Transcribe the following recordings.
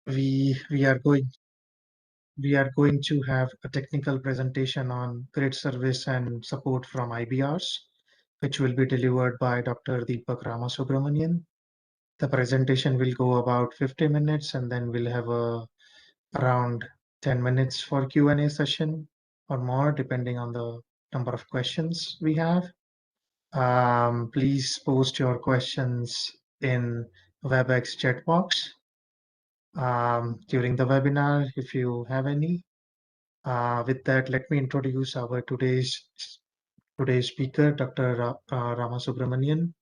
we are going to have a technical presentation on grid service and support from IBRs, which will be delivered by Dr. Deepak Ramasubramanian. The presentation will go about 50 minutes, and then we'll have around 10 minutes for Q&A session or more, depending on the number of questions we have. Please post your questions in WebEx chat box during the webinar if you have any. With that, let me introduce our today's speaker, Dr. Ramasubramanian.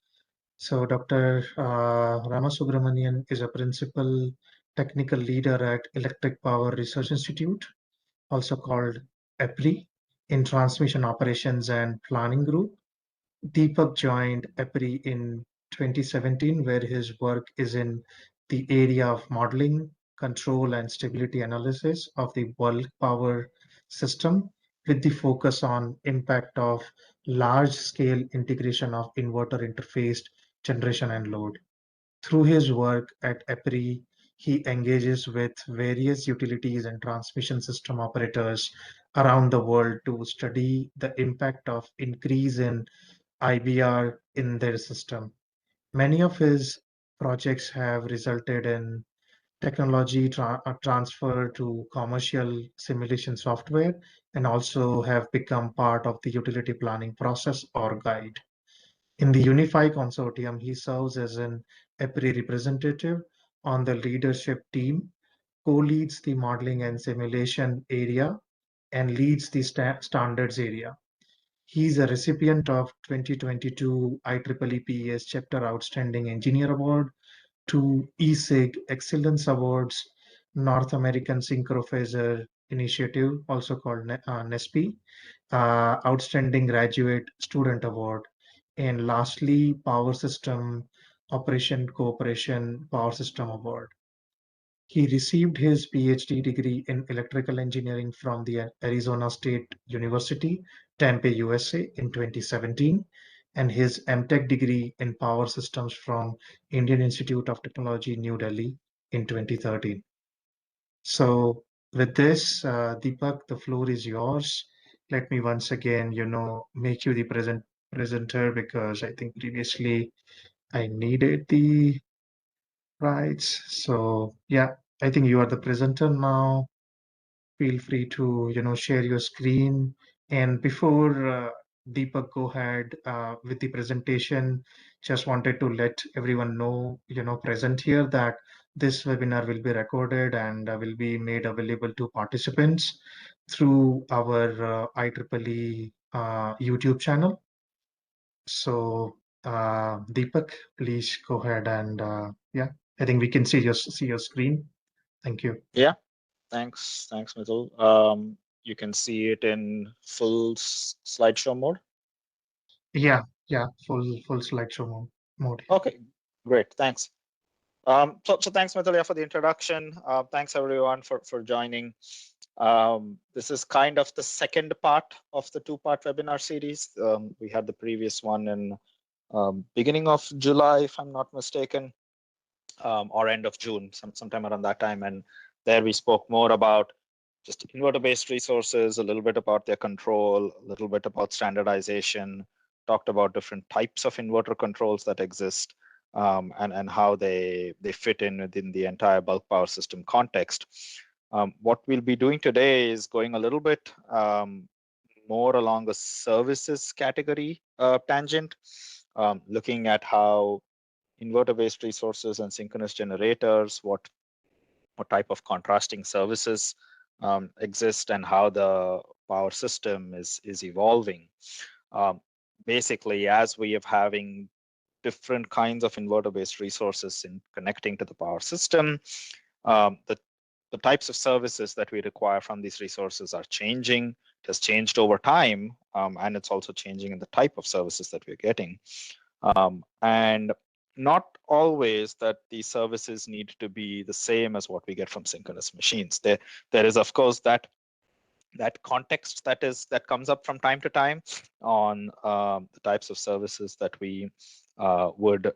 So Dr. Ramasubramanian is a principal technical leader at Electric Power Research Institute, also called EPRI, in Transmission Operations and Planning Group. Deepak joined EPRI in 2017, where his work is in the area of modeling, control, and stability analysis of the bulk power system, with the focus on impact of large-scale integration of inverter interfaced generation and load. Through his work at EPRI, he engages with various utilities and transmission system operators around the world to study the impact of increase in IBR in their system. Many of his projects have resulted in technology transfer to commercial simulation software and also have become part of the utility planning process or guide. In the Unify Consortium, he serves as an EPRI representative on the leadership team, co-leads the modeling and simulation area, and leads the standards area. He's a recipient of 2022 IEEE PES Chapter Outstanding Engineer Award, 2 ESIG Excellence Awards, North American Synchrophaser Initiative, also called NESPI, Outstanding Graduate Student Award, and lastly, Power System Operation Cooperation Power System Award. He received his PhD degree in electrical engineering from the Arizona State University, Tempe, USA in 2017, and his MTech degree in power systems from Indian Institute of Technology, New Delhi in 2013. So with this, Deepak, the floor is yours. Let me once again, make you the presenter because I think previously I needed the rights. So yeah, I think you are the presenter now. Feel free to, share your screen. And before Deepak go ahead with the presentation, just wanted to let everyone know, present here that this webinar will be recorded and will be made available to participants through our IEEE YouTube channel. So Deepak, please go ahead and yeah, I think we can see your screen. Thank you. Yeah, thanks, Mithul. You can see it in full slideshow mode. Yeah, full slideshow mode. Okay, great, thanks. So thanks, Mithul, for the introduction. Thanks everyone for joining. This is kind of the second part of the two-part webinar series. We had the previous one in beginning of July, if I'm not mistaken, or end of June, sometime around that time. And there we spoke more about just inverter-based resources, a little bit about their control, a little bit about standardization, talked about different types of inverter controls that exist, and how they fit in within the entire bulk power system context. What we'll be doing today is going a little bit more along the services category tangent, looking at how inverter-based resources and synchronous generators, what type of contrasting services exist, and how the power system is evolving. Basically, as we have having different kinds of inverter-based resources in connecting to the power system, the types of services that we require from these resources are changing. It has changed over time, and it's also changing in the type of services that we're getting. And not always that these services need to be the same as what we get from synchronous machines. There is, of course, that context that comes up from time to time on the types of services that we would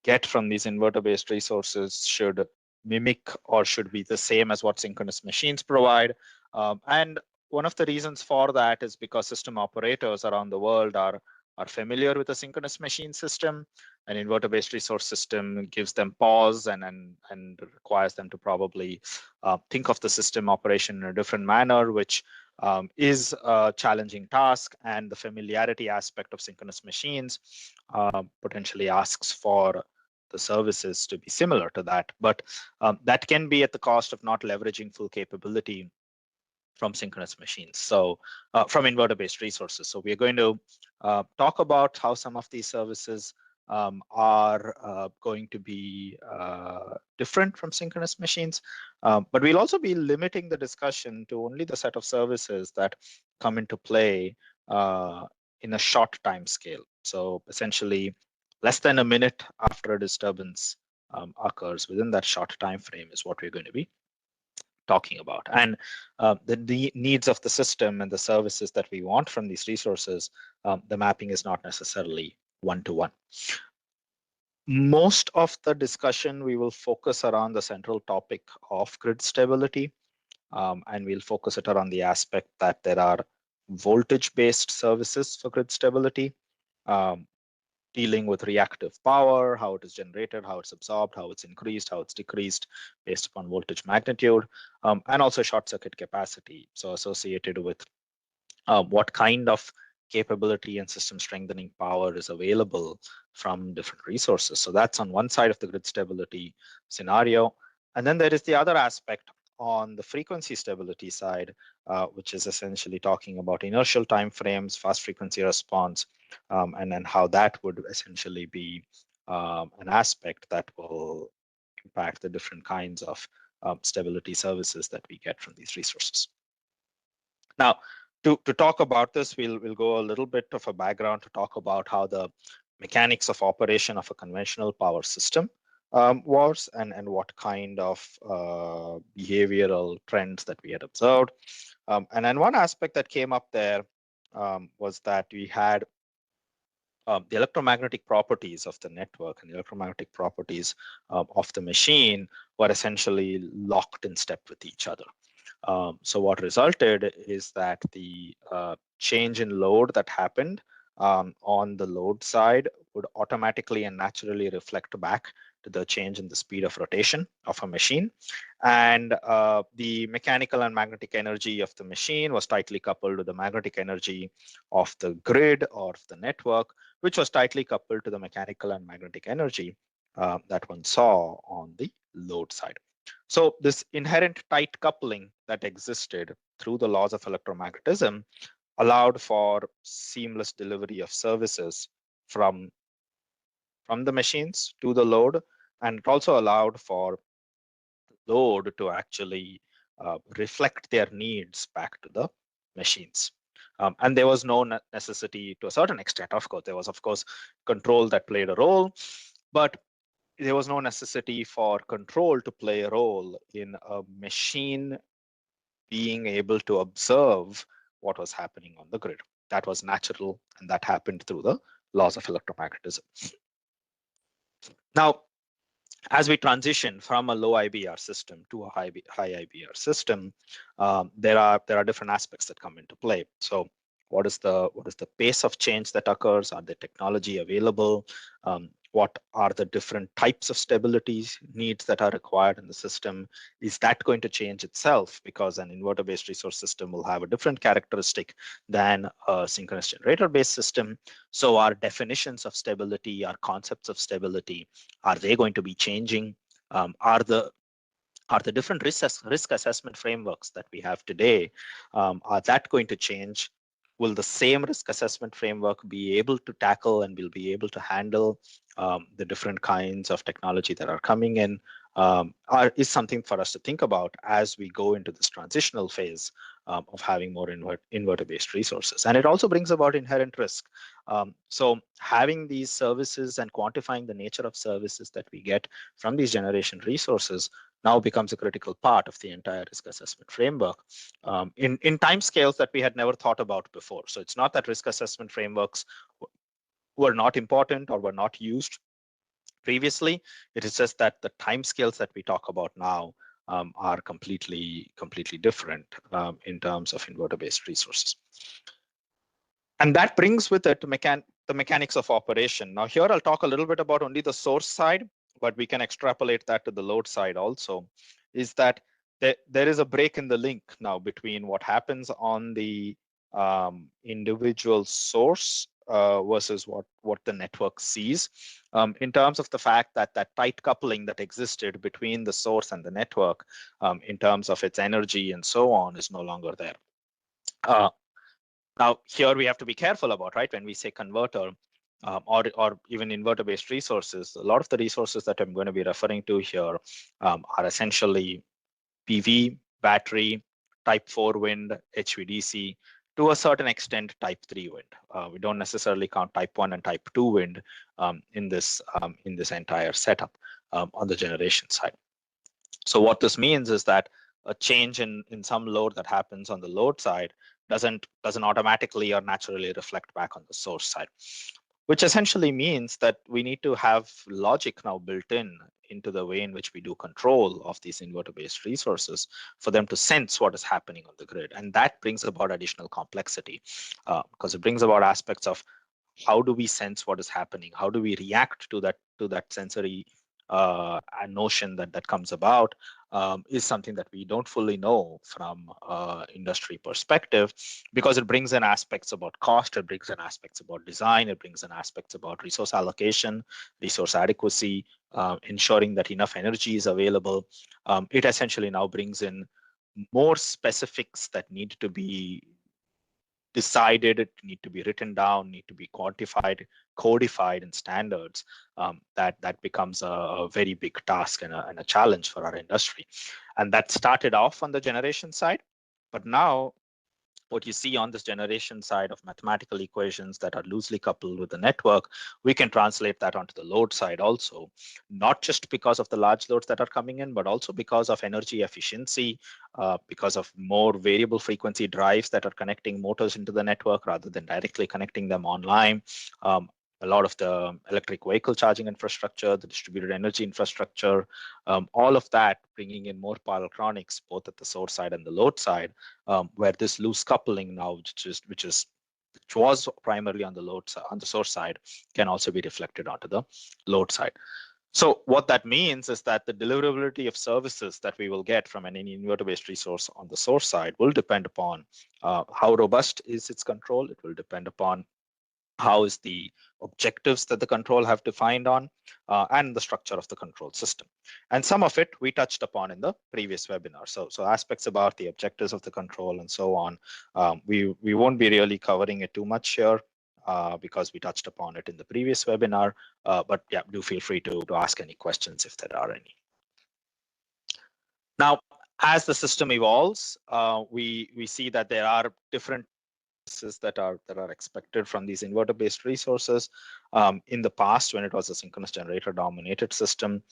get from these inverter-based resources should mimic or should be the same as what synchronous machines provide. And one of the reasons for that is because system operators around the world are familiar with a synchronous machine system. An inverter-based resource system gives them pause and requires them to probably think of the system operation in a different manner, which is a challenging task. And the familiarity aspect of synchronous machines potentially asks for the services to be similar to that. But that can be at the cost of not leveraging full capability from synchronous machines, so from inverter-based resources. So we're going to talk about how some of these services are going to be different from synchronous machines, but we'll also be limiting the discussion to only the set of services that come into play in a short time scale. So essentially, less than a minute after a disturbance occurs, within that short time frame is what we're going to be talking about. And the needs of the system and the services that we want from these resources, the mapping is not necessarily one-to-one. Most of the discussion, we will focus around the central topic of grid stability, and we'll focus it around the aspect that there are voltage-based services for grid stability, dealing with reactive power, how it is generated, how it's absorbed, how it's increased, how it's decreased based upon voltage magnitude, and also short circuit capacity. So associated with what kind of capability and system strengthening power is available from different resources. So that's on one side of the grid stability scenario. And then there is the other aspect on the frequency stability side, which is essentially talking about inertial timeframes, fast frequency response, and then how that would essentially be an aspect that will impact the different kinds of stability services that we get from these resources. Now, to talk about this, we'll go a little bit of a background to talk about how the mechanics of operation of a conventional power system was, and what kind of behavioral trends that we had observed. And then one aspect that came up there was that we had the electromagnetic properties of the network and the electromagnetic properties of the machine were essentially locked in step with each other. So what resulted is that the change in load that happened on the load side would automatically and naturally reflect back to the change in the speed of rotation of a machine. And the mechanical and magnetic energy of the machine was tightly coupled to the magnetic energy of the grid or the network, which was tightly coupled to the mechanical and magnetic energy that one saw on the load side. So this inherent tight coupling that existed through the laws of electromagnetism allowed for seamless delivery of services from the machines to the load, and it also allowed for the load to actually reflect their needs back to the machines. And there was no necessity, to a certain extent, of course, there was, of course, control that played a role, but there was no necessity for control to play a role in a machine being able to observe what was happening on the grid. That was natural, and that happened through the laws of electromagnetism. Now, as we transition from a low IBR system to a high IBR system, there are different aspects that come into play. So what is the pace of change that occurs? Are the technology available? What are the different types of stability needs that are required in the system? Is that going to change itself? Because an inverter-based resource system will have a different characteristic than a synchronous generator-based system. So our definitions of stability, our concepts of stability, are they going to be changing? Are the different risk assessment frameworks that we have today, are that going to change? Will the same risk assessment framework be able to tackle and will be able to handle the different kinds of technology that are coming in? Is something for us to think about as we go into this transitional phase of having more inverter-based resources. And it also brings about inherent risk. So having these services and quantifying the nature of services that we get from these generation resources now becomes a critical part of the entire risk assessment framework in timescales that we had never thought about before. So it's not that risk assessment frameworks were not important or were not used previously. It is just that the timescales that we talk about now are completely different in terms of inverter-based resources. And that brings with it the mechanics of operation. Now here I'll talk a little bit about only the source side, but we can extrapolate that to the load side also, is that there is a break in the link now between what happens on the individual source versus what the network sees, in terms of the fact that that tight coupling that existed between the source and the network in terms of its energy and so on is no longer there. Now, here we have to be careful about, right, when we say converter or even inverter-based resources, a lot of the resources that I'm going to be referring to here are essentially PV, battery, type 4 wind, HVDC, to a certain extent type 3 wind. We don't necessarily count type 1 and type 2 wind in this entire setup on the generation side. So what this means is that a change in some load that happens on the load side doesn't automatically or naturally reflect back on the source side, which essentially means that we need to have logic now built into the way in which we do control of these inverter-based resources for them to sense what is happening on the grid. And that brings about additional complexity because it brings about aspects of how do we sense what is happening? How do we react to that sensory notion that comes about is something that we don't fully know from industry perspective, because it brings in aspects about cost, it brings in aspects about design, it brings in aspects about resource allocation, resource adequacy, ensuring that enough energy is available. It essentially now brings in more specifics that need to be decided, it need to be written down, need to be quantified, codified in standards. That becomes a very big task and a challenge for our industry. And that started off on the generation side, but now what you see on this generation side of mathematical equations that are loosely coupled with the network, we can translate that onto the load side also, not just because of the large loads that are coming in, but also because of energy efficiency, because of more variable frequency drives that are connecting motors into the network rather than directly connecting them online. A lot of the electric vehicle charging infrastructure, the distributed energy infrastructure, all of that bringing in more power electronics, both at the source side and the load side, where this loose coupling now, which was primarily on the load side, on the source side, can also be reflected onto the load side. So what that means is that the deliverability of services that we will get from any inverter-based resource on the source side will depend upon how robust is its control. It will depend upon how is the objectives that the control have defined on, and the structure of the control system. And some of it we touched upon in the previous webinar. So aspects about the objectives of the control and so on, we won't be really covering it too much here because we touched upon it in the previous webinar. But yeah, do feel free to ask any questions if there are any. Now, as the system evolves, we see that there are different that are expected from these inverter-based resources. In the past, when it was a synchronous generator-dominated system,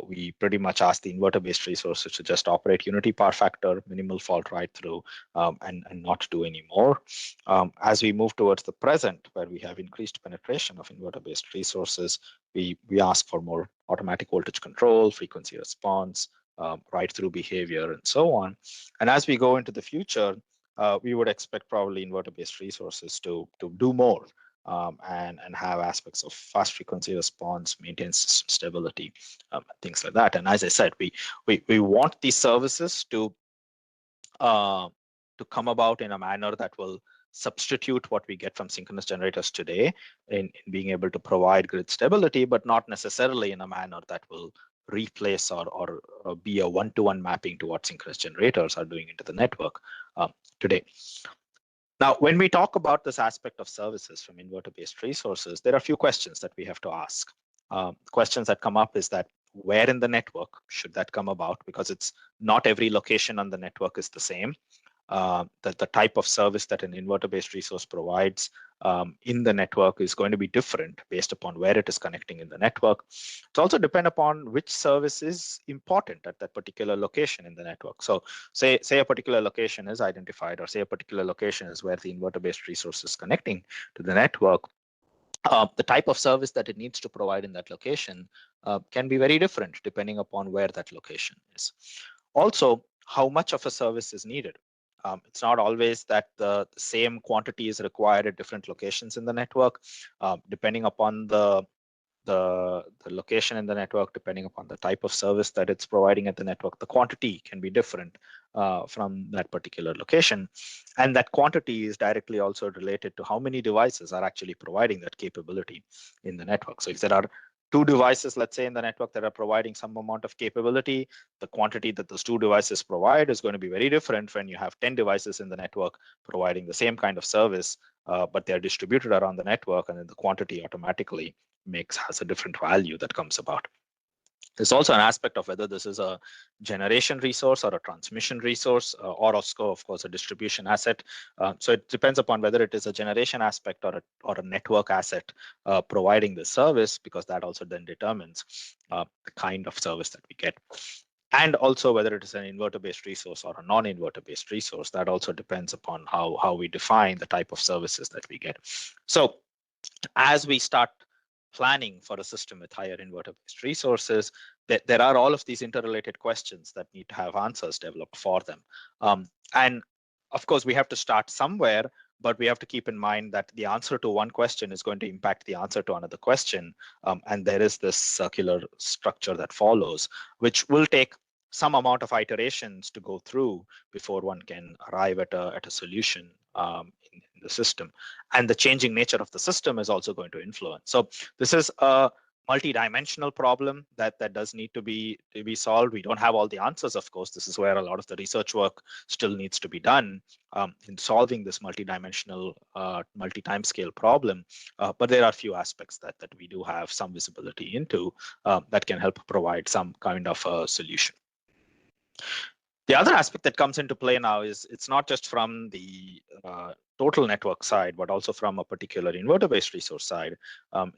we pretty much asked the inverter-based resources to just operate unity power factor, minimal fault right through, and not do any more. As we move towards the present, where we have increased penetration of inverter-based resources, we ask for more automatic voltage control, frequency response, right through behavior, and so on. And as we go into the future, we would expect probably inverter-based resources to do more and have aspects of fast frequency response, maintain system stability, things like that. And as I said, we want these services to come about in a manner that will substitute what we get from synchronous generators today in being able to provide grid stability, but not necessarily in a manner that will replace or be a one-to-one mapping to what synchronous generators are doing into the network today. Now, when we talk about this aspect of services from inverter-based resources, there are a few questions that we have to ask. Questions that come up is that where in the network should that come about? Because it's not every location on the network is the same. That the type of service that an inverter-based resource provides in the network is going to be different based upon where it is connecting in the network. It also depends upon which service is important at that particular location in the network. So say a particular location is identified, or say a particular location is where the inverter-based resource is connecting to the network. the type of service that it needs to provide in that location can be very different depending upon where that location is. Also, how much of a service is needed. It's not always that the same quantity is required at different locations in the network, depending upon the location in the network, depending upon the type of service that it's providing at the network, the quantity can be different from that particular location. And that quantity is directly also related to how many devices are actually providing that capability in the network. So if there are 2 devices, let's say, in the network that are providing some amount of capability, the quantity that those 2 devices provide is going to be very different when you have 10 devices in the network providing the same kind of service, but they're distributed around the network, and then the quantity automatically has a different value that comes about. There's also an aspect of whether this is a generation resource or a transmission resource, or also, of course, a distribution asset. So it depends upon whether it is a generation aspect or a network asset providing the service, because that also then determines the kind of service that we get. And also whether it is an inverter-based resource or a non-inverter-based resource. That also depends upon how we define the type of services that we get. So as we start planning for a system with higher inverter-based resources, there are all of these interrelated questions that need to have answers developed for them. And of course, we have to start somewhere, but we have to keep in mind that the answer to one question is going to impact the answer to another question. And there is this circular structure that follows, which will take some amount of iterations to go through before one can arrive at a solution in the system. And the changing nature of the system is also going to influence. So this is a multi-dimensional problem that does need to be solved. We don't have all the answers, of course. This is where a lot of the research work still needs to be done in solving this multi-dimensional, multi-timescale problem. But there are a few aspects that we do have some visibility into that can help provide some kind of a solution. The other aspect that comes into play now is it's not just from the total network side, but also from a particular inverter-based resource side,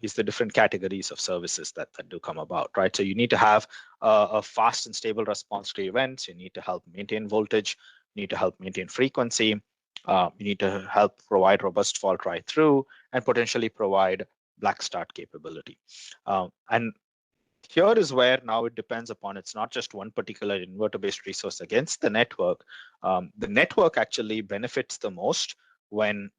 is the different categories of services that do come about, right? So you need to have a fast and stable response to events. You need to help maintain voltage. You need to help maintain frequency. You need to help provide robust fault right through and potentially provide black start capability. And here is where now it depends upon, it's not just one particular inverter-based resource against the network. The network actually benefits the most when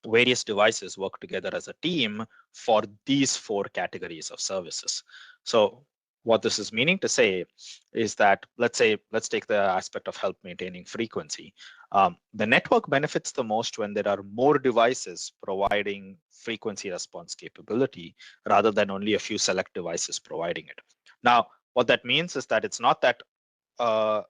various devices work together as a team for these 4 categories of services. So what this is meaning to say is that, let's take the aspect of help maintaining frequency. The network benefits the most when there are more devices providing frequency response capability rather than only a few select devices providing it. Now, what that means is that it's not that a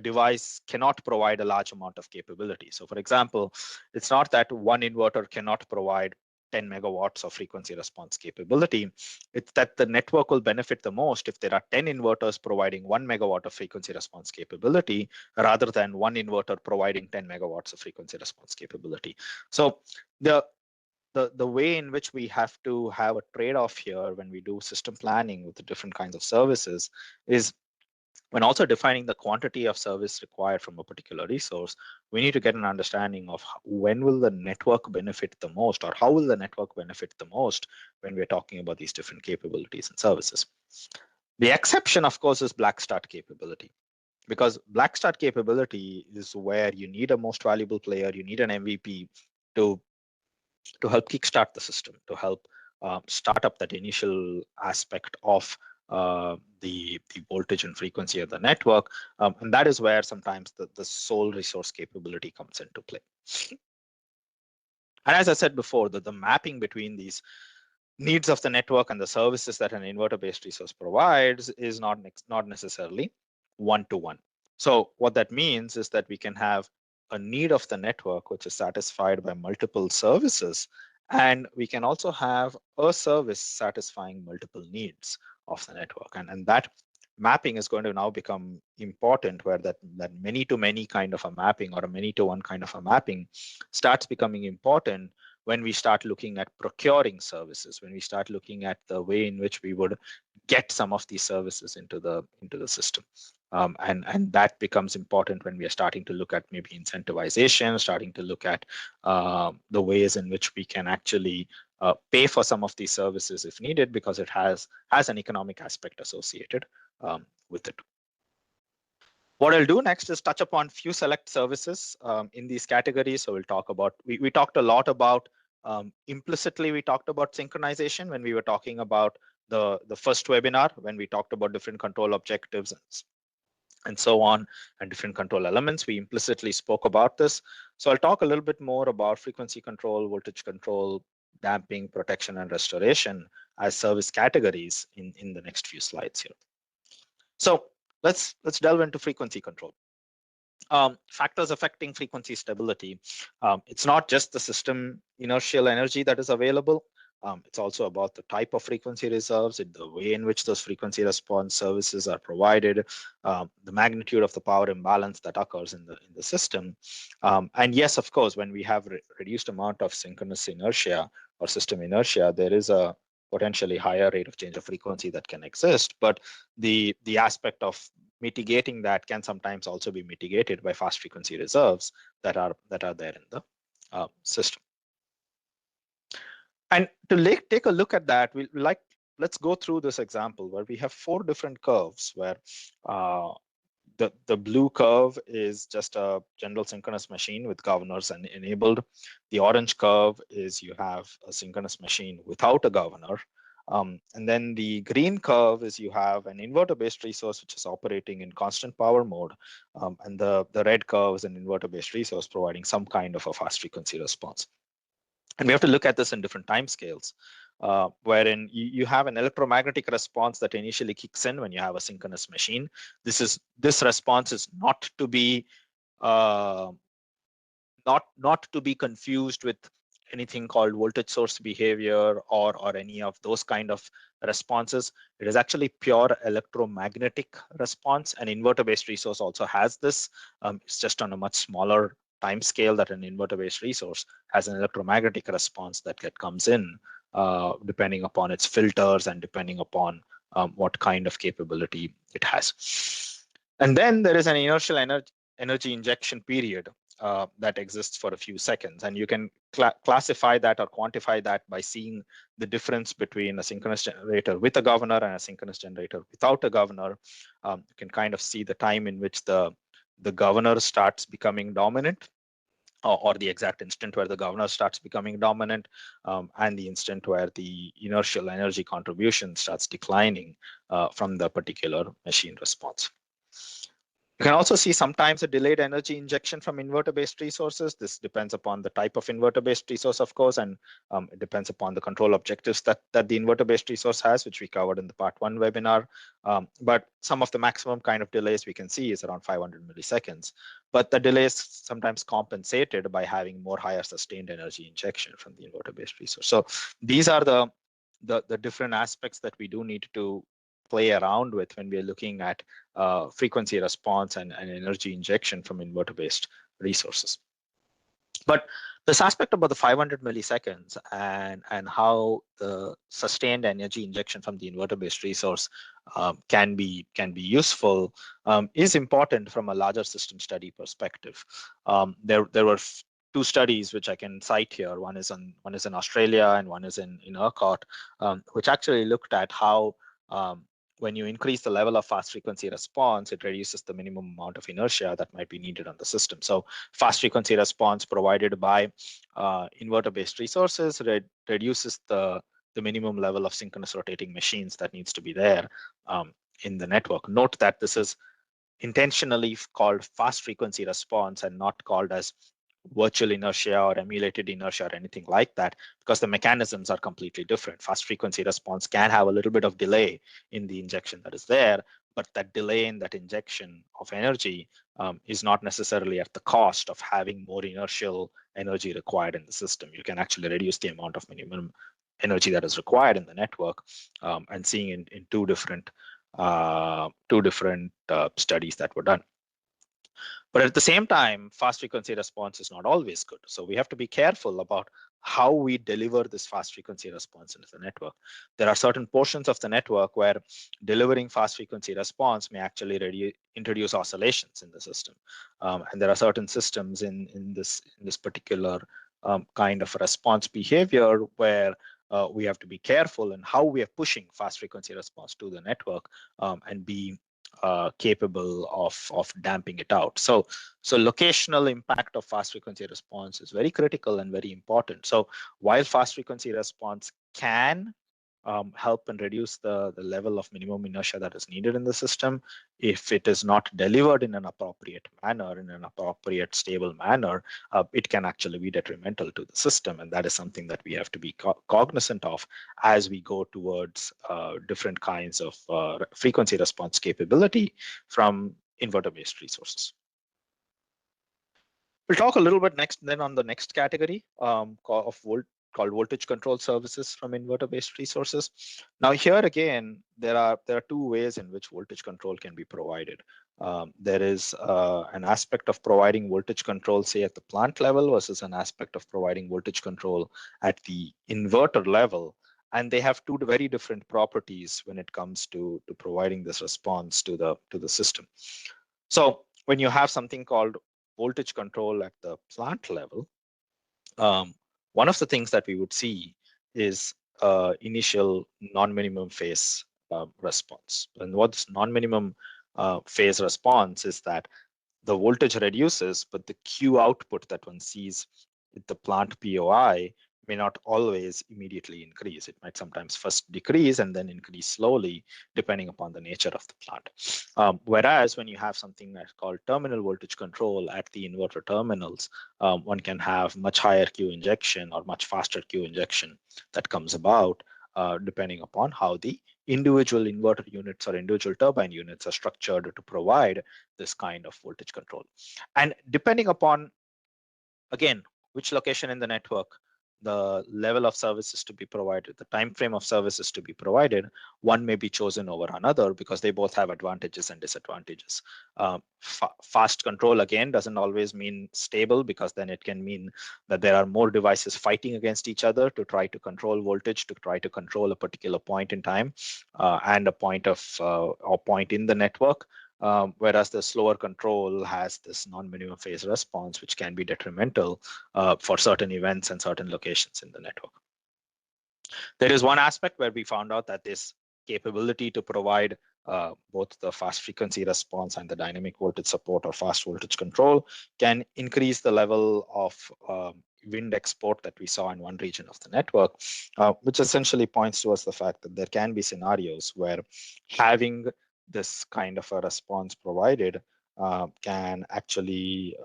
device cannot provide a large amount of capability. So for example, it's not that one inverter cannot provide 10 megawatts of frequency response capability. It's that the network will benefit the most if there are 10 inverters providing 1 megawatt of frequency response capability rather than one inverter providing 10 megawatts of frequency response capability. So the way in which we have to have a trade-off here when we do system planning with the different kinds of services is when also defining the quantity of service required from a particular resource, we need to get an understanding of when will the network benefit the most, or how will the network benefit the most when we're talking about these different capabilities and services. The exception, of course, is black start capability, because black start capability is where you need a most valuable player, you need an MVP to help kickstart the system, to help start up that initial aspect of the voltage and frequency of the network. And that is where sometimes the sole resource capability comes into play. And as I said before, the mapping between these needs of the network and the services that an inverter-based resource provides is not necessarily one-to-one. So what that means is that we can have a need of the network which is satisfied by multiple services, and we can also have a service satisfying multiple needs of the network. And that mapping is going to now become important, where that many to many kind of a mapping or a many to one kind of a mapping starts becoming important when we start looking at procuring services, when we start looking at the way in which we would get some of these services into the system. And that becomes important when we are starting to look at maybe incentivization, starting to look at the ways in which we can actually pay for some of these services if needed, because it has an economic aspect associated with it. What I'll do next is touch upon few select services in these categories. So we'll talk about, we talked a lot about, implicitly we talked about synchronization when we were talking about the first webinar, when we talked about different control objectives and so on, and different control elements. We implicitly spoke about this. So I'll talk a little bit more about frequency control, voltage control, damping, protection, and restoration as service categories in the next few slides here. So let's delve into frequency control. Factors affecting frequency stability. It's not just the system inertial energy that is available. It's also about the type of frequency reserves, the way in which those frequency response services are provided, the magnitude of the power imbalance that occurs in the system. And yes, of course, when we have reduced amount of synchronous inertia or system inertia, there is a potentially higher rate of change of frequency that can exist. But the aspect of mitigating that can sometimes also be mitigated by fast frequency reserves that are there in the system. And to take a look at that, let's go through this example where we have 4 different curves, where the blue curve is just a general synchronous machine with governors and enabled. The orange curve is you have a synchronous machine without a governor. And then the green curve is you have an inverter-based resource which is operating in constant power mode. And the red curve is an inverter-based resource providing some kind of a fast frequency response. And we have to look at this in different time scales, wherein you have an electromagnetic response that initially kicks in when you have a synchronous machine. This response is not to be not to be confused with anything called voltage source behavior or any of those kind of responses. It is actually pure electromagnetic response. An inverter-based resource also has this. It's just on a much smaller time scale that an inverter-based resource has an electromagnetic response that comes in depending upon its filters and depending upon what kind of capability it has. And then there is an inertial energy injection period that exists for a few seconds. And you can classify that or quantify that by seeing the difference between a synchronous generator with a governor and a synchronous generator without a governor. You can kind of see the time in which the governor starts becoming dominant, or the exact instant where the governor starts becoming dominant, and the instant where the inertial energy contribution starts declining from the particular machine response. You can also see sometimes a delayed energy injection from inverter-based resources. This depends upon the type of inverter-based resource, of course, and it depends upon the control objectives that the inverter-based resource has, which we covered in the part 1 webinar. But some of the maximum kind of delays we can see is around 500 milliseconds. But the delay is sometimes compensated by having more higher sustained energy injection from the inverter-based resource. So these are the different aspects that we do need to play around with when we are looking at frequency response and energy injection from inverter-based resources. But this aspect about the 500 milliseconds and how the sustained energy injection from the inverter-based resource can be useful is important from a larger system study perspective. There were 2 studies which I can cite here. One is in Australia and one is in ERCOT, which actually looked at how when you increase the level of fast frequency response, it reduces the minimum amount of inertia that might be needed on the system. So fast frequency response provided by inverter-based resources reduces the minimum level of synchronous rotating machines that needs to be there in the network. Note that this is intentionally called fast frequency response and not called as virtual inertia or emulated inertia or anything like that, because the mechanisms are completely different. Fast frequency response can have a little bit of delay in the injection that is there, but that delay in that injection of energy is not necessarily at the cost of having more inertial energy required in the system. You can actually reduce the amount of minimum energy that is required in the network, and seeing in two different studies that were done. But at the same time, fast frequency response is not always good. So we have to be careful about how we deliver this fast frequency response into the network. There are certain portions of the network where delivering fast frequency response may actually introduce oscillations in the system. And there are certain systems in this particular kind of response behavior where we have to be careful in how we are pushing fast frequency response to the network and be capable of damping it out. So locational impact of fast frequency response is very critical and very important. So while fast frequency response can help and reduce the level of minimum inertia that is needed in the system, if it is not delivered in an appropriate manner, in an appropriate stable manner, it can actually be detrimental to the system. And that is something that we have to be cognizant of as we go towards different kinds of frequency response capability from inverter-based resources. We'll talk a little bit then on the next category called voltage control services from inverter-based resources. Now here again, there are two ways in which voltage control can be provided. There is an aspect of providing voltage control, say at the plant level, versus an aspect of providing voltage control at the inverter level. And they have two very different properties when it comes to providing this response to the system. So when you have something called voltage control at the plant level, one of the things that we would see is initial non-minimum phase response. And what's non-minimum phase response is that the voltage reduces, but the Q output that one sees with the plant POI may not always immediately increase. It might sometimes first decrease and then increase slowly, depending upon the nature of the plant. Whereas when you have something that's called terminal voltage control at the inverter terminals, one can have much higher Q injection or much faster Q injection that comes about, depending upon how the individual inverter units or individual turbine units are structured to provide this kind of voltage control. And depending upon, again, which location in the network, the level of services to be provided, the time frame of services to be provided, one may be chosen over another because they both have advantages and disadvantages. Fast control, again, doesn't always mean stable, because then it can mean that there are more devices fighting against each other to try to control voltage, to try to control a particular point in time and a point in the network. Whereas the slower control has this non-minimum phase response, which can be detrimental for certain events and certain locations in the network. There is one aspect where we found out that this capability to provide both the fast frequency response and the dynamic voltage support or fast voltage control can increase the level of wind export that we saw in one region of the network, which essentially points towards the fact that there can be scenarios where having this kind of a response provided can actually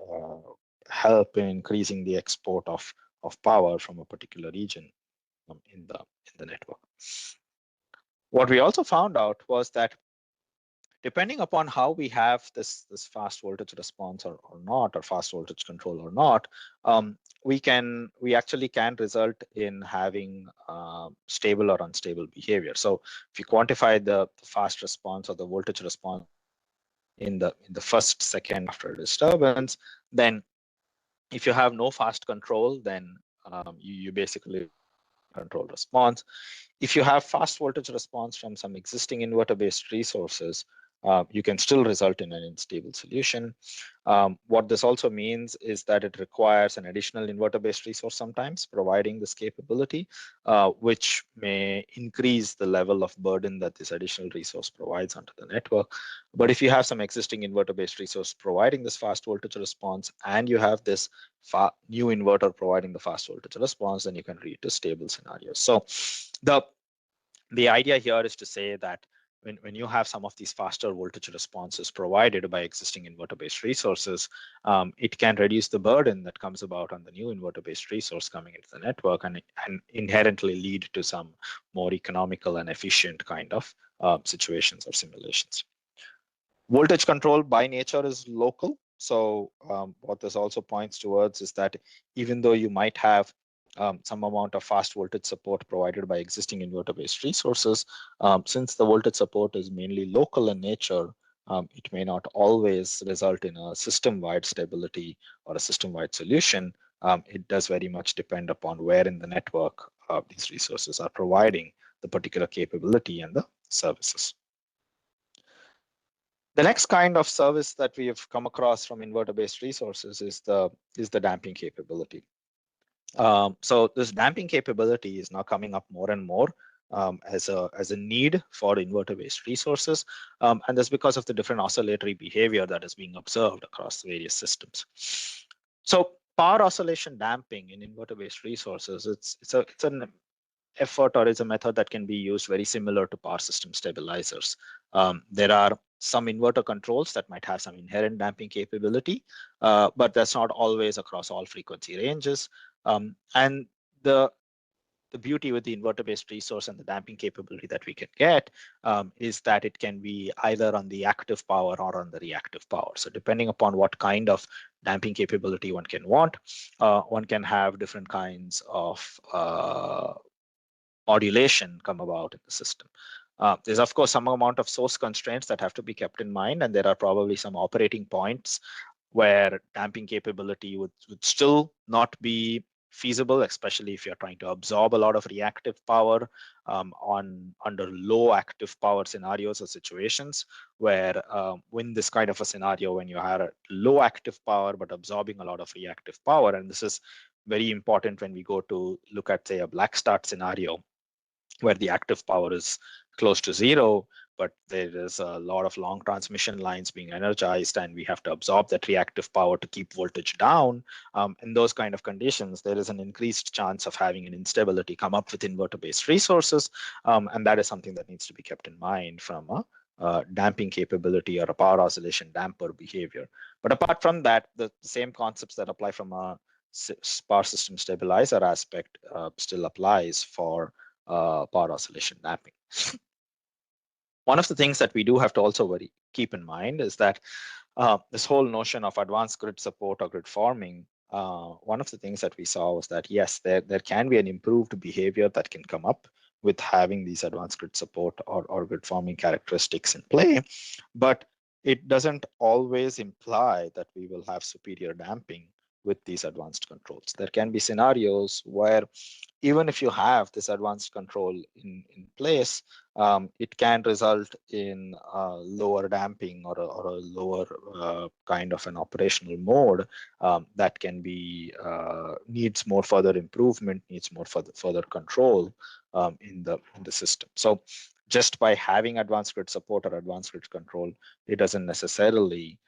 help in increasing the export of power from a particular region in the network. What we also found out was that depending upon how we have this fast voltage response or not, or fast voltage control or not, we actually can result in having stable or unstable behavior. So if you quantify the fast response or the voltage response in the first second after a disturbance, then if you have no fast control, then you basically control response. If you have fast voltage response from some existing inverter-based resources, you can still result in an unstable solution. What this also means is that it requires an additional inverter-based resource sometimes, providing this capability, which may increase the level of burden that this additional resource provides onto the network. But if you have some existing inverter-based resource providing this fast voltage response, and you have this new inverter providing the fast voltage response, then you can reach to stable scenarios. So the idea here is to say that when you have some of these faster voltage responses provided by existing inverter-based resources, it can reduce the burden that comes about on the new inverter-based resource coming into the network and inherently lead to some more economical and efficient kind of situations or simulations. Voltage control by nature is local. So what this also points towards is that even though you might have some amount of fast voltage support provided by existing inverter-based resources, since the voltage support is mainly local in nature, it may not always result in a system-wide stability or a system-wide solution. It does very much depend upon where in the network these resources are providing the particular capability and the services. The next kind of service that we have come across from inverter-based resources is the damping capability. So this damping capability is now coming up more and more as a need for inverter-based resources, and that's because of the different oscillatory behavior that is being observed across various systems. So power oscillation damping in inverter-based resources, it's an effort or is a method that can be used very similar to power system stabilizers. There are some inverter controls that might have some inherent damping capability, but that's not always across all frequency ranges. And the beauty with the inverter-based resource and the damping capability that we can get is that it can be either on the active power or on the reactive power. So depending upon what kind of damping capability one can have different kinds of modulation come about in the system. There's of course some amount of source constraints that have to be kept in mind, and there are probably some operating points where damping capability would still not be feasible, especially if you're trying to absorb a lot of reactive power under low active power scenarios or situations where in this kind of a scenario, when you have a low active power but absorbing a lot of reactive power, and this is very important when we go to look at, say, a black start scenario where the active power is close to zero, but there is a lot of long transmission lines being energized, and we have to absorb that reactive power to keep voltage down. In those kind of conditions, there is an increased chance of having an instability come up with inverter-based resources, and that is something that needs to be kept in mind from a damping capability or a power oscillation damper behavior. But apart from that, the same concepts that apply from a power system stabilizer aspect still applies for power oscillation damping. One of the things that we do have to also keep in mind is that this whole notion of advanced grid support or grid forming, one of the things that we saw was that, yes, there can be an improved behavior that can come up with having these advanced grid support or grid forming characteristics in play, but it doesn't always imply that we will have superior damping with these advanced controls. There can be scenarios where even if you have this advanced control in place, it can result in lower damping or a lower kind of an operational mode that can be needs more further improvement, needs more further control in the system. So just by having advanced grid support or advanced grid control, it doesn't necessarily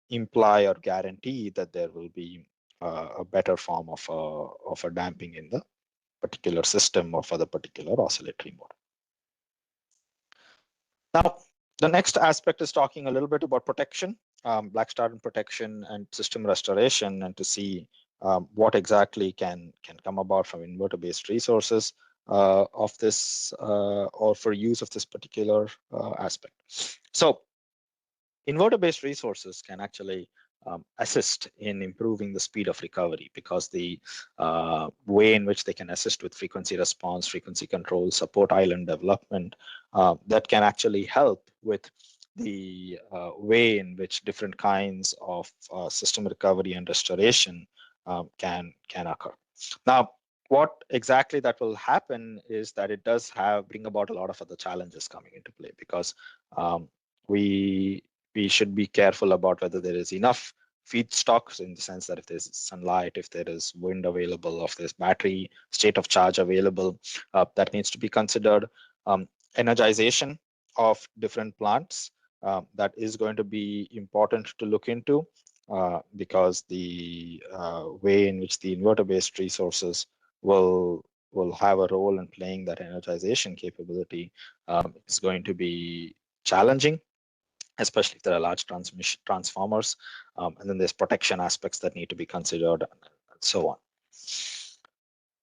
imply or guarantee that there will be a better form of a damping in the particular system or for the particular oscillatory mode. Now, the next aspect is talking a little bit about protection, black start and protection and system restoration, and to see what exactly can come about from inverter-based resources of this or for use of this particular aspect. So inverter-based resources can actually assist in improving the speed of recovery, because the way in which they can assist with frequency response, frequency control, support island development, that can actually help with the way in which different kinds of system recovery and restoration can occur. Now, what exactly that will happen is that it does bring about a lot of other challenges coming into play, because we should be careful about whether there is enough feedstocks, in the sense that if there's sunlight, if there is wind available, if there's battery state of charge available, that needs to be considered. Energization of different plants, that is going to be important to look into, because the way in which the inverter-based resources will have a role in playing that energization capability is going to be challenging, especially if there are large transformers, and then there's protection aspects that need to be considered, and so on.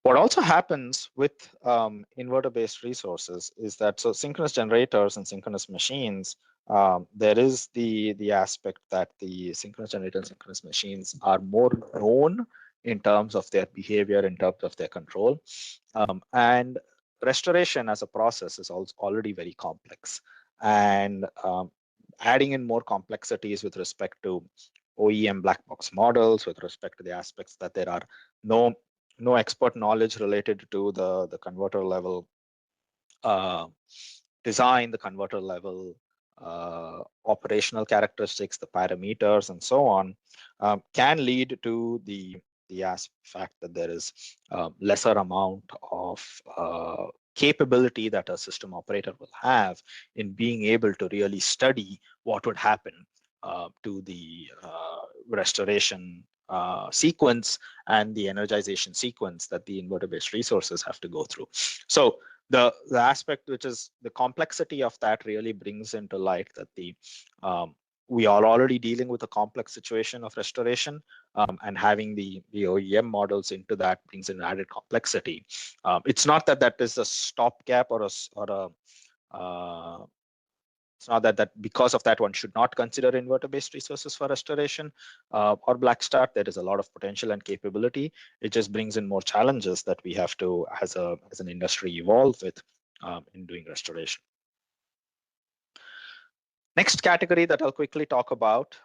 What also happens with inverter-based resources is that, so synchronous generators and synchronous machines, there is the aspect that the synchronous generator and synchronous machines are more known in terms of their behavior, in terms of their control, and restoration as a process is also already very complex. And adding in more complexities with respect to OEM black box models, with respect to the aspects that there are no expert knowledge related to the converter level design, the converter level operational characteristics, the parameters, and so on, can lead to the fact that there is lesser amount of capability that a system operator will have in being able to really study what would happen to the restoration sequence and the energization sequence that the inverter-based resources have to go through. So the aspect which is the complexity of that really brings into light that the we are already dealing with a complex situation of restoration, and having the OEM models into that brings in added complexity. It's not that that is a stopgap or a it's not that because of that one should not consider inverter-based resources for restoration or black start. There is a lot of potential and capability. It just brings in more challenges that we have to, as an industry, evolve with in doing restoration. Next category that I'll quickly talk about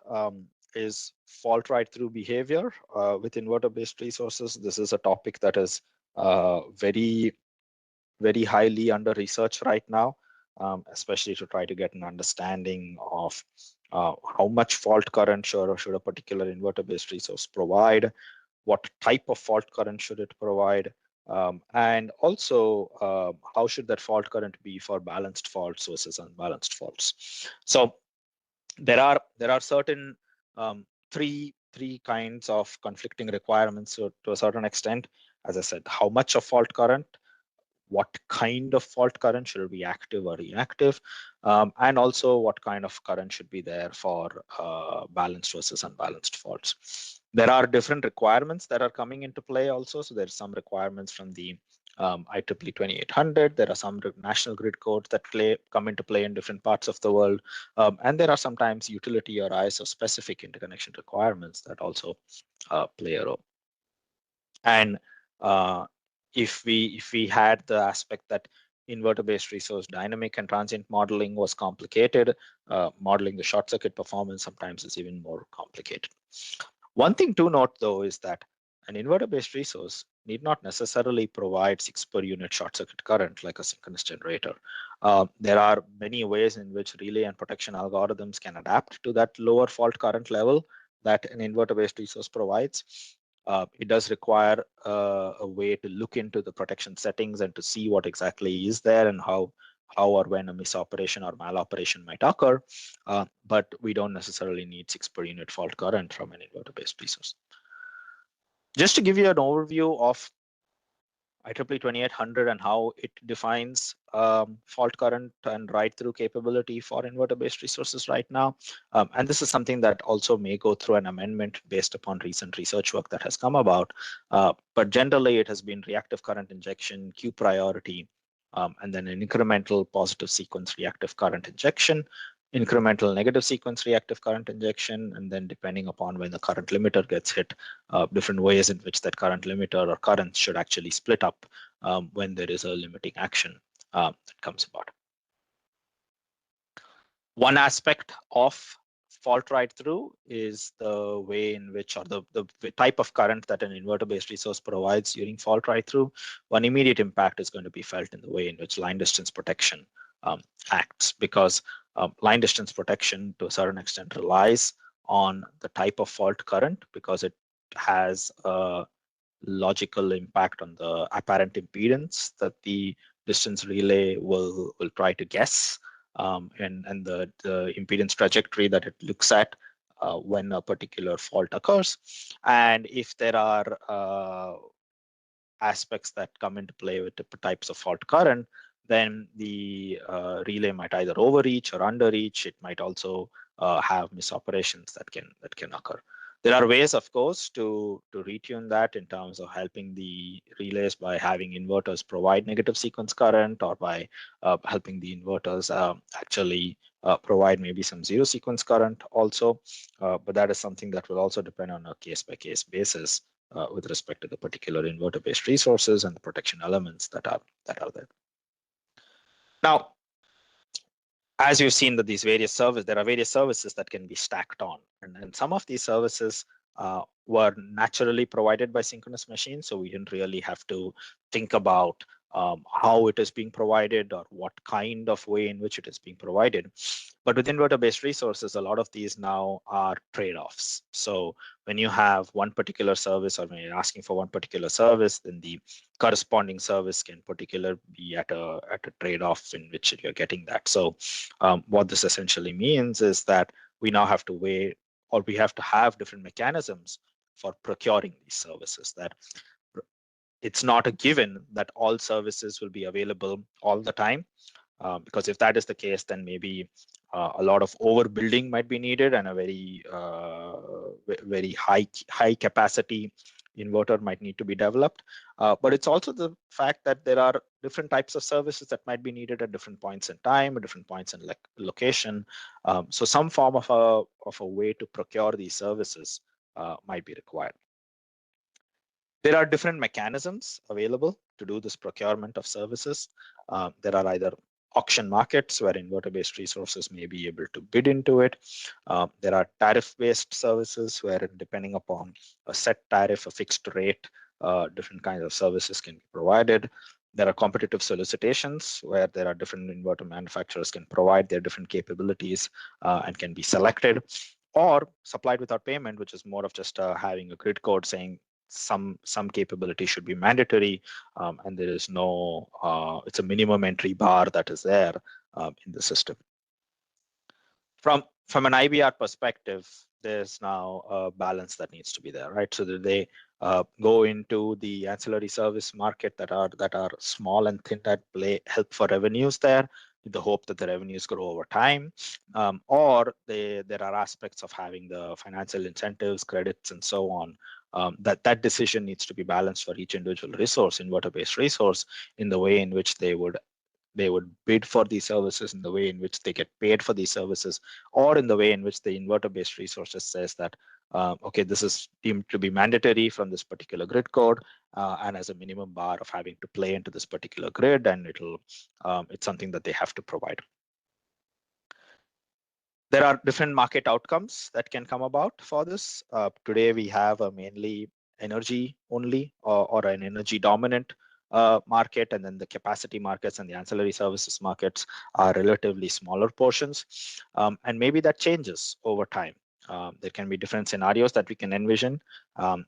is fault right-through behavior with inverter-based resources. This is a topic that is very, very highly under research right now. Especially to try to get an understanding of how much fault current should a particular inverter-based resource provide, what type of fault current should it provide, and also how should that fault current be for balanced faults versus unbalanced faults. So there are certain three kinds of conflicting requirements to a certain extent. As I said, how much of fault current, what kind of fault current, should it be active or reactive, and also what kind of current should be there for balanced versus unbalanced faults. There are different requirements that are coming into play also. So there's some requirements from the IEEE 2800. There are some national grid codes that come into play in different parts of the world. And there are sometimes utility or ISO specific interconnection requirements that also play a role. And if we had the aspect that inverter-based resource dynamic and transient modeling was complicated, modeling the short circuit performance sometimes is even more complicated. One thing to note, though, is that an inverter-based resource need not necessarily provide 6 per unit short circuit current like a synchronous generator. There are many ways in which relay and protection algorithms can adapt to that lower fault current level that an inverter-based resource provides. It does require a way to look into the protection settings and to see what exactly is there and how or when a misoperation or maloperation might occur. But we don't necessarily need 6 per unit fault current from an inverter-based resource. Just to give you an overview of IEEE 2800 and how it defines fault current and right-through capability for inverter-based resources right now. And this is something that also may go through an amendment based upon recent research work that has come about. But generally, it has been reactive current injection, Q priority, and then an incremental positive sequence reactive current injection, incremental negative sequence reactive current injection, and then depending upon when the current limiter gets hit, different ways in which that current limiter or current should actually split up when there is a limiting action that comes about. One aspect of fault right through is the way in which, or the type of current that an inverter-based resource provides during fault right through. One immediate impact is going to be felt in the way in which line distance protection acts, because line distance protection to a certain extent relies on the type of fault current, because it has a logical impact on the apparent impedance that the distance relay will try to guess, and the impedance trajectory that it looks at when a particular fault occurs. And if there are aspects that come into play with different types of fault current, then the relay might either overreach or underreach. It might also have misoperations that can occur. There are ways, of course, to retune that in terms of helping the relays by having inverters provide negative sequence current, or by helping the inverters actually provide maybe some zero sequence current also. But that is something that will also depend on a case-by-case basis with respect to the particular inverter-based resources and the protection elements that are there. Now, as you've seen that these various services, there are various services that can be stacked on. And some of these services were naturally provided by synchronous machines. So we didn't really have to think about how it is being provided or what kind of way in which it is being provided. But with inverter-based resources, a lot of these now are trade-offs. So when you have one particular service or when you're asking for one particular service, then the corresponding service can particular be at a trade-off in which you're getting that. So what this essentially means is that we now have to weigh, or we have to have different mechanisms for procuring these services. That it's not a given that all services will be available all the time, because if that is the case, then maybe a lot of overbuilding might be needed, and a very high capacity inverter might need to be developed. But it's also the fact that there are different types of services that might be needed at different points in time, at different points in location. So some form of a way to procure these services might be required. There are different mechanisms available to do this procurement of services. There are either auction markets where inverter-based resources may be able to bid into it. There are tariff-based services where, depending upon a set tariff, a fixed rate, different kinds of services can be provided. There are competitive solicitations where there are different inverter manufacturers can provide their different capabilities and can be selected, or supplied without payment, which is more of just having a grid code saying some capability should be mandatory, and there is no, it's a minimum entry bar that is there in the system. From an IBR perspective, there's now a balance that needs to be there, right? So that they go into the ancillary service market that are small and thin, that help for revenues there, with the hope that the revenues grow over time, or there are aspects of having the financial incentives, credits, and so on. That decision needs to be balanced for each individual resource, inverter-based resource, in the way in which they would bid for these services, in the way in which they get paid for these services, or in the way in which the inverter-based resources says that, okay, this is deemed to be mandatory from this particular grid code, and as a minimum bar of having to play into this particular grid, and it's something that they have to provide. There are different market outcomes that can come about for this. Today, we have a mainly energy only or an energy dominant market, and then the capacity markets and the ancillary services markets are relatively smaller portions. And maybe that changes over time. There can be different scenarios that we can envision.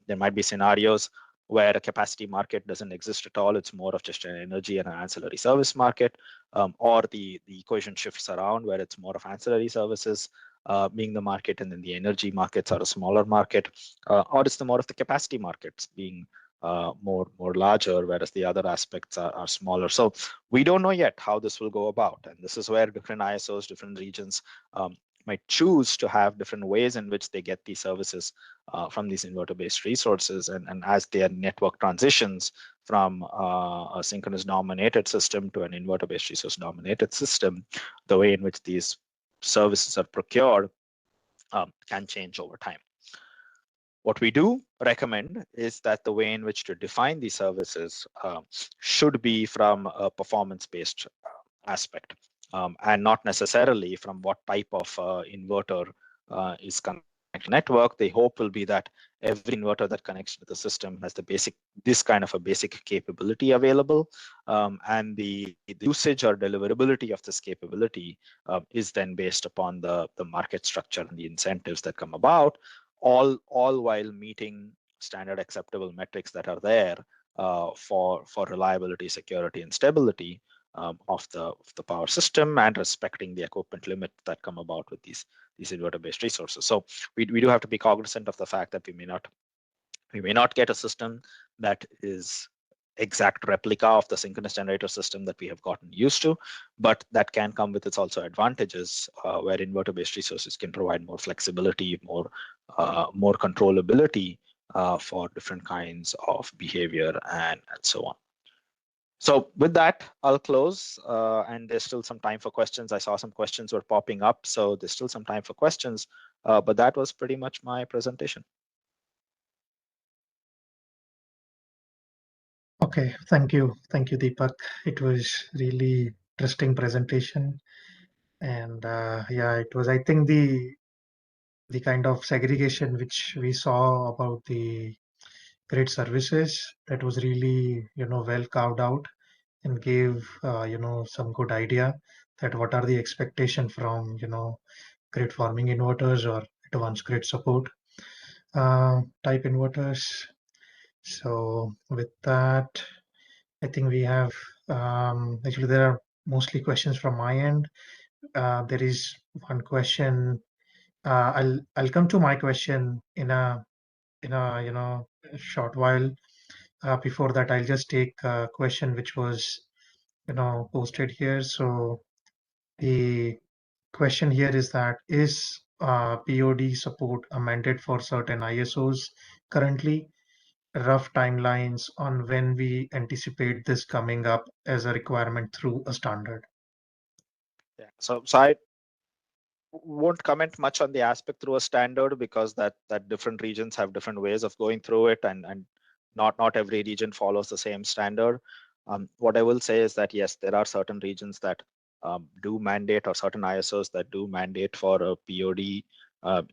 There might be scenarios where a capacity market doesn't exist at all. It's more of just an energy and an ancillary service market, or the equation shifts around where it's more of ancillary services being the market, and then the energy markets are a smaller market, or it's the more of the capacity markets being more larger, whereas the other aspects are smaller. So we don't know yet how this will go about, and this is where different ISOs, different regions might choose to have different ways in which they get these services from these inverter-based resources. And as their network transitions from a synchronous dominated system to an inverter-based resource dominated system, the way in which these services are procured can change over time. What we do recommend is that the way in which to define these services should be from a performance-based aspect, and not necessarily from what type of inverter is connected to the network. The hope will be that every inverter that connects to the system has this kind of a basic capability available, and the usage or deliverability of this capability is then based upon the market structure and the incentives that come about, all while meeting standard acceptable metrics that are there for reliability, security, and stability of the power system, and respecting the equipment limit that come about with these inverter-based resources. So we do have to be cognizant of the fact that we may not get a system that is exact replica of the synchronous generator system that we have gotten used to, but that can come with its also advantages, where inverter-based resources can provide more flexibility, more controllability for different kinds of behavior and so on. So with that, I'll close, and there's still some time for questions. I saw some questions were popping up, so there's still some time for questions, but that was pretty much my presentation. Okay, thank you, Deepak. It was really interesting presentation. And yeah, it was, I think, the kind of segregation which we saw about the grid services, that was really, well carved out and gave, some good idea that what are the expectation from, grid forming inverters or advanced grid support type inverters. So with that, I think we have, actually there are mostly questions from my end. There is one question. I'll come to my question in a short while. Before that, I'll just take a question which was posted here. So the question here is that is POD support a mandate for certain ISOs currently? Rough timelines on when we anticipate this coming up as a requirement through a standard. Yeah. So I won't comment much on the aspect through a standard because that different regions have different ways of going through it, and not every region follows the same standard. What I will say is that yes, there are certain regions that do mandate, or certain ISOs that do mandate for a POD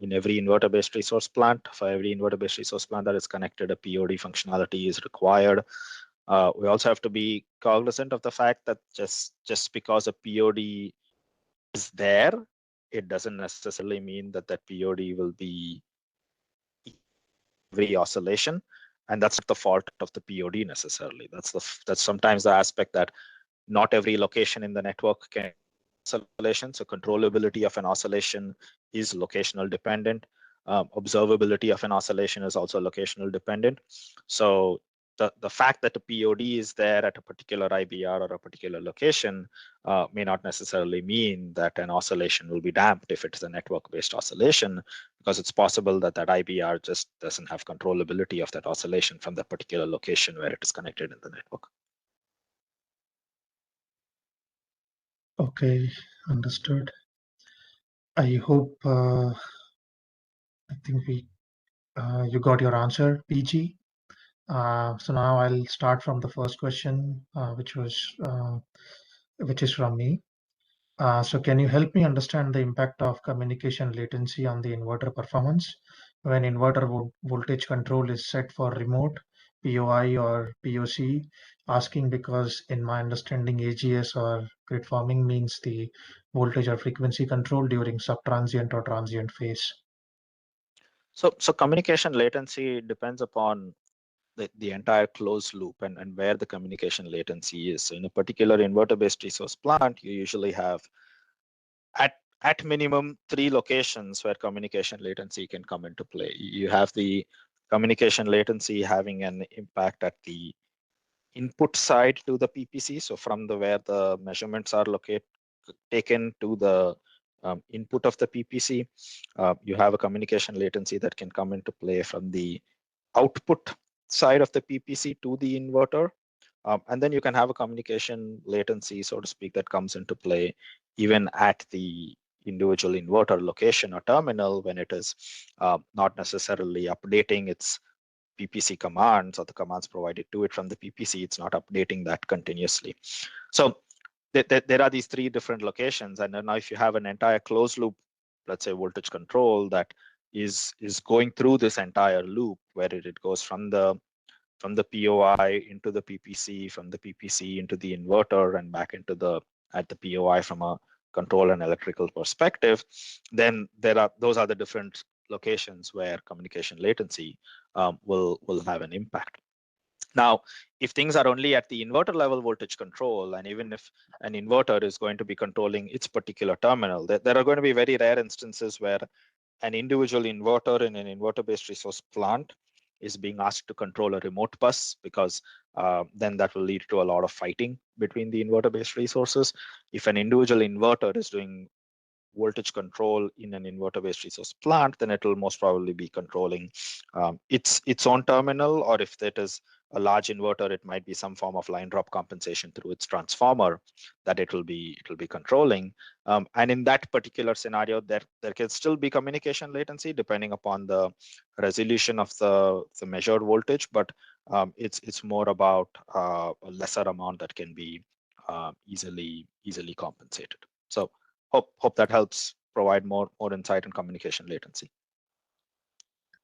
in every inverter-based resource plant. For every inverter-based resource plant that is connected, a POD functionality is required. We also have to be cognizant of the fact that just because a POD is there, it doesn't necessarily mean that that POD will be every oscillation, and that's not the fault of the POD necessarily. That's sometimes the aspect that not every location in the network can oscillation. So controllability of an oscillation is locational dependent. Observability of an oscillation is also locational dependent. So the fact that a POD is there at a particular IBR or a particular location may not necessarily mean that an oscillation will be damped if it's a network-based oscillation, because it's possible that that IBR just doesn't have controllability of that oscillation from that particular location where it is connected in the network. Okay, understood. I hope I think you got your answer, PG. So now I'll start from the first question, which is from me. So can you help me understand the impact of communication latency on the inverter performance when inverter voltage control is set for remote, POI or POC? Asking because in my understanding, AGS or grid forming means the voltage or frequency control during subtransient or transient phase. So communication latency depends upon the entire closed loop and where the communication latency is. So in a particular inverter-based resource plant, you usually have at minimum 3 locations where communication latency can come into play. You have the communication latency having an impact at the input side to the PPC. So from where the measurements are taken to the input of the PPC, you have a communication latency that can come into play from the output side of the PPC to the inverter. And then you can have a communication latency, so to speak, that comes into play even at the individual inverter location or terminal when it is not necessarily updating its PPC commands or the commands provided to it from the PPC. It's not updating that continuously. So there are these 3 different locations. And then now if you have an entire closed loop, let's say voltage control, that is going through this entire loop where it goes from the POI into the PPC, from the PPC into the inverter, and back into at the POI from a control and electrical perspective, then those are the different locations where communication latency will have an impact. Now, if things are only at the inverter level voltage control, and even if an inverter is going to be controlling its particular terminal, there are going to be very rare instances where an individual inverter in an inverter-based resource plant is being asked to control a remote bus, because then that will lead to a lot of fighting between the inverter-based resources. If an individual inverter is doing voltage control in an inverter-based resource plant, then it will most probably be controlling its own terminal, or if that is a large inverter, it might be some form of line drop compensation through its transformer that it will be controlling. And in that particular scenario, there can still be communication latency depending upon the resolution of the measured voltage, but it's more about a lesser amount that can be easily compensated. So Hope that helps provide more insight on communication latency.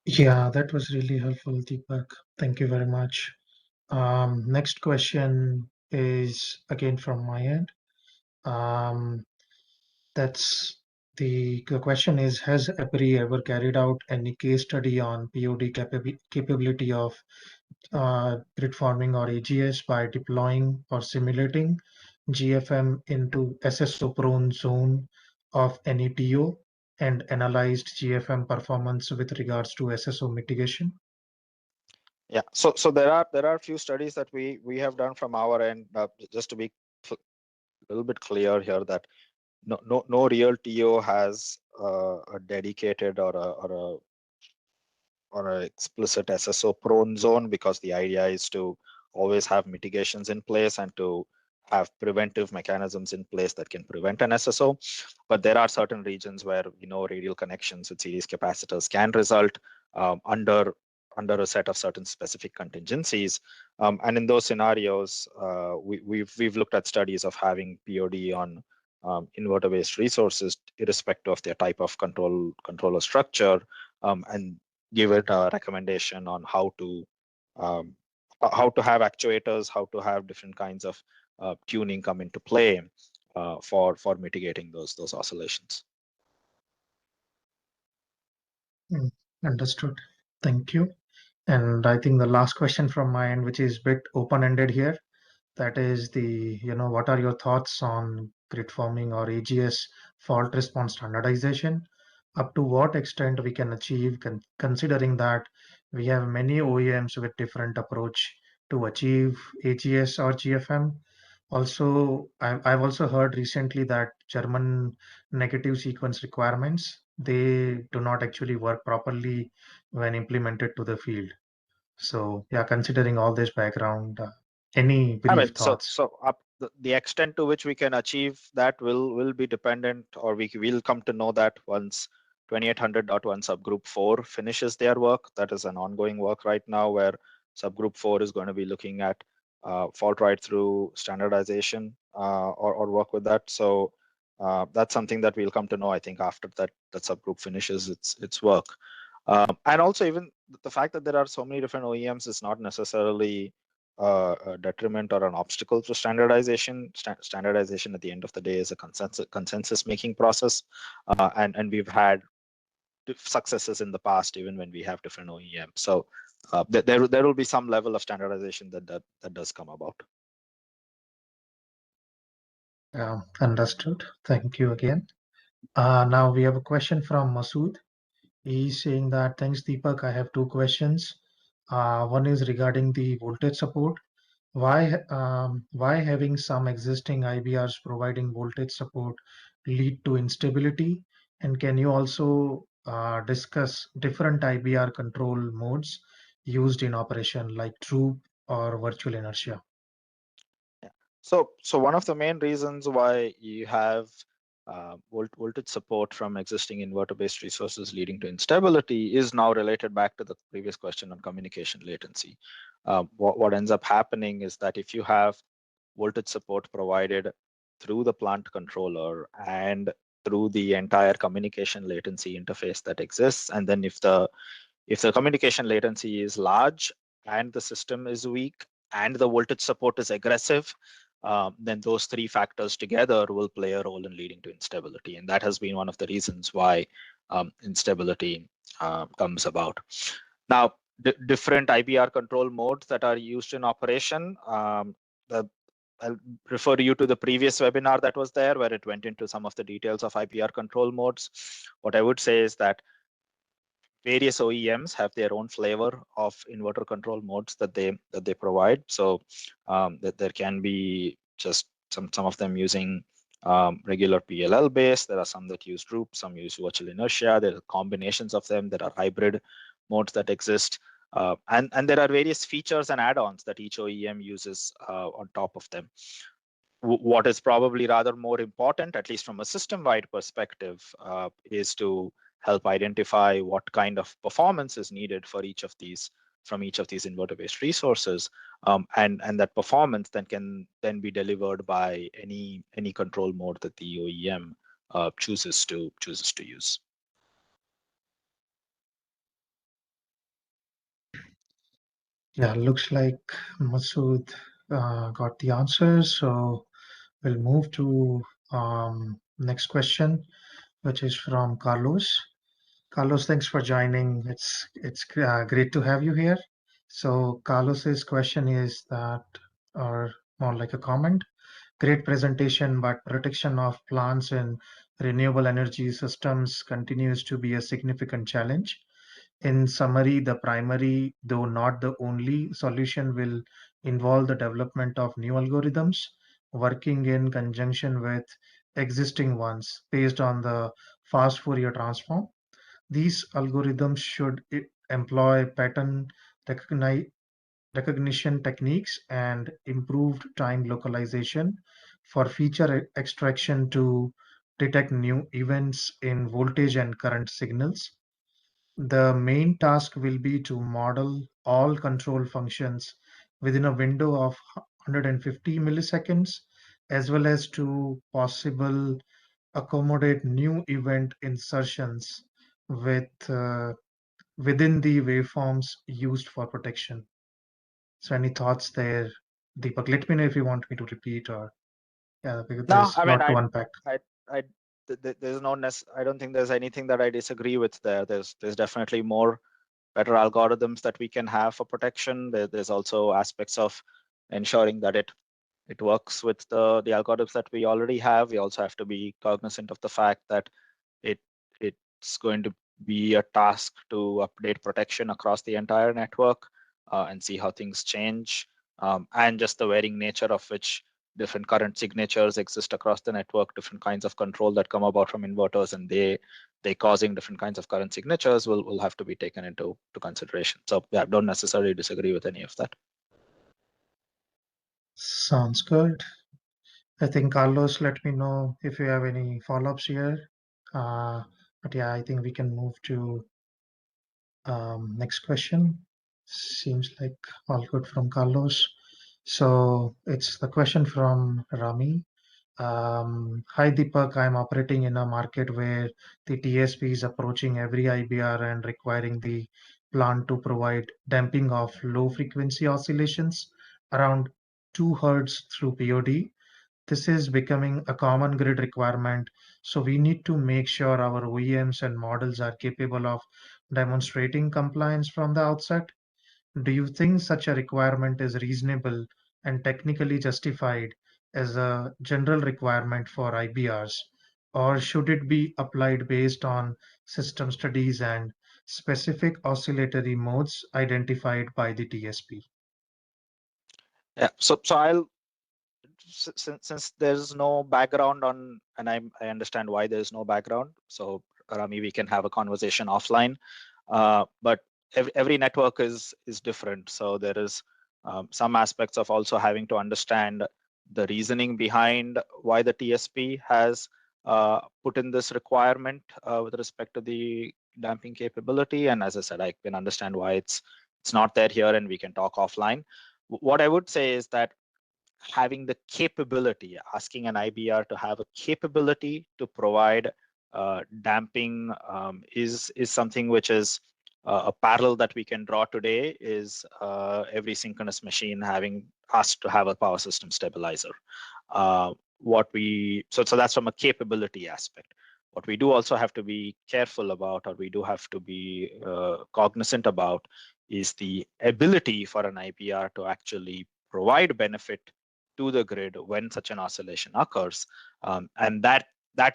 Yeah, that was really helpful, Deepak. Thank you very much. Next question is again from my end. Um, that's the question is, has IBRI ever carried out any case study on POD capability of grid forming or AGS by deploying or simulating GFM into SSO prone zone of any TO and analyzed GFM performance with regards to SSO mitigation? Yeah, so there are a few studies that we have done from our end. Just to be a little bit clear here, that no real TO has a dedicated or a explicit SSO prone zone, because the idea is to always have mitigations in place and to have preventive mechanisms in place that can prevent an SSO. But there are certain regions where radial connections with series capacitors can result under a set of certain specific contingencies, and in those scenarios, we've looked at studies of having POD on inverter-based resources, irrespective of their type of controller structure, and give it a recommendation on how to have actuators, how to have different kinds of tuning come into play for mitigating those oscillations. Understood. Thank you. And I think the last question from my end, which is a bit open-ended here, that is what are your thoughts on grid forming or AGS fault response standardization? Up to what extent we can achieve, considering that we have many OEMs with different approach to achieve AGS or GFM. Also, I've also heard recently that German negative sequence requirements, they do not actually work properly when implemented to the field. So yeah, considering all this background, any I brief mean, so thoughts? up the extent to which we can achieve that will be dependent, or we will come to know that once 2800.1 subgroup 4 finishes their work. That is an ongoing work right now, where subgroup 4 is going to be looking at fault right through standardization or work with that. So that's something that we'll come to know, I think, after that subgroup finishes its work. And also, even the fact that there are so many different OEMs is not necessarily a detriment or an obstacle to standardization. Standardization at the end of the day is a consensus making process, and we've had successes in the past, even when we have different OEMs. So there will be some level of standardization that does come about. Understood. Thank you again. Now we have a question from Masood. He's saying that, thanks, Deepak. I have two questions. One is regarding the voltage support. Why having some existing IBRs providing voltage support lead to instability? And can you also discuss different IBR control modes used in operation, like troop or virtual inertia? Yeah. So one of the main reasons why you have voltage support from existing inverter-based resources leading to instability is now related back to the previous question on communication latency. What ends up happening is that if you have voltage support provided through the plant controller and through the entire communication latency interface that exists, and then if the communication latency is large and the system is weak and the voltage support is aggressive, then those three factors together will play a role in leading to instability. And that has been one of the reasons why instability comes about. Now, different IBR control modes that are used in operation, I'll refer you to the previous webinar that was there, where it went into some of the details of IBR control modes. What I would say is that various OEMs have their own flavor of inverter control modes that they provide. So that there can be just some of them using regular PLL base. There are some that use droop, some use virtual inertia. There are combinations of them. There are hybrid modes that exist. And there are various features and add-ons that each OEM uses on top of them. What is probably rather more important, at least from a system-wide perspective, is to help identify what kind of performance is needed for each of these inverter-based resources, and that performance then can be delivered by any control mode that the OEM chooses to use. Yeah, looks like Masood got the answers. So we'll move to next question, which is from Carlos. Carlos, thanks for joining. It's great to have you here. So Carlos's question is that, or more like a comment, great presentation, but protection of plants and renewable energy systems continues to be a significant challenge. In summary, the primary, though not the only, solution will involve the development of new algorithms working in conjunction with existing ones based on the fast Fourier transform. These algorithms should employ pattern recognition techniques and improved time localization for feature extraction to detect new events in voltage and current signals. The main task will be to model all control functions within a window of 150 milliseconds, as well as to possible accommodate new event insertions with within the waveforms used for protection. So any thoughts there, Deepak? Let me know if you want me to repeat or yeah, because No, there's I a mean, lot to unpack. there's no I don't think there's anything that I disagree with there. There's definitely more better algorithms that we can have for protection. There's also aspects of ensuring that it works with the algorithms that we already have. We also have to be cognizant of the fact that it's going to be a task to update protection across the entire network and see how things change, and just the varying nature of which different current signatures exist across the network, different kinds of control that come about from inverters, and they causing different kinds of current signatures will have to be taken into consideration. So yeah, I don't necessarily disagree with any of that. Sounds good. I think Carlos, let me know if you have any follow-ups here. But yeah, I think we can move to next question. Seems like all good from Carlos. So it's the question from Rami. Hi Deepak, I'm operating in a market where the TSP is approaching every IBR and requiring the plant to provide damping of low frequency oscillations around 2 Hz through POD. This is becoming a common grid requirement, so we need to make sure our OEMs and models are capable of demonstrating compliance from the outset. Do you think such a requirement is reasonable and technically justified as a general requirement for IBRs, or should it be applied based on system studies and specific oscillatory modes identified by the TSP? Yeah, so I'll since there's no background on, and I understand why there's no background. So Rami, we can have a conversation offline. But every network is different. So there is some aspects of also having to understand the reasoning behind why the TSP has put in this requirement with respect to the damping capability. And as I said, I can understand why it's not there here, and we can talk offline. What I would say is that having the capability, asking an IBR to have a capability to provide damping is something which is a parallel that we can draw today is every synchronous machine having asked to have a power system stabilizer. So that's from a capability aspect. What we do also have to be careful about, or we do have to be cognizant about, is the ability for an IBR to actually provide benefit to the grid when such an oscillation occurs, and that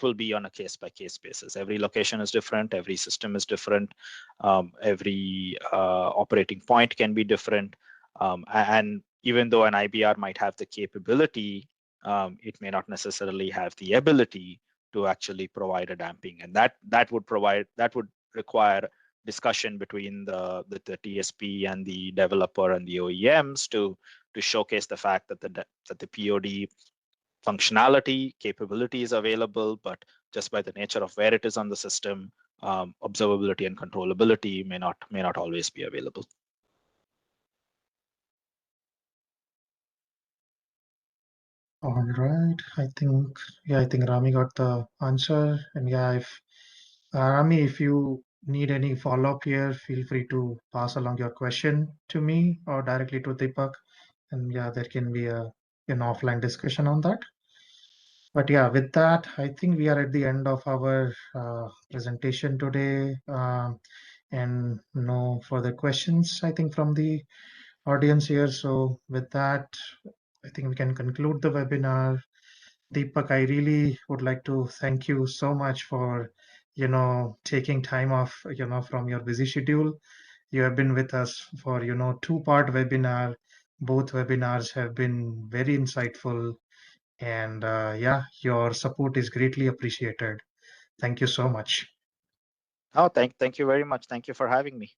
will be on a case-by-case basis. Every location is different, every system is different, every operating point can be different, and even though an IBR might have the capability, it may not necessarily have the ability to actually provide a damping, and that would require discussion between the TSP and the developer and the OEMs to showcase the fact that the POD functionality capability is available, but just by the nature of where it is on the system, observability and controllability may not always be available. All right. I think Rami got the answer. And yeah, if Rami, if you need any follow-up here, feel free to pass along your question to me or directly to Deepak. And yeah, there can be an offline discussion on that. But yeah, with that, I think we are at the end of our presentation today. And no further questions, I think, from the audience here. So with that, I think we can conclude the webinar. Deepak, I really would like to thank you so much for, taking time off, from your busy schedule. You have been with us for, two-part webinar. Both webinars have been very insightful. And yeah, your support is greatly appreciated. Thank you so much. Oh, thank you very much. Thank you for having me.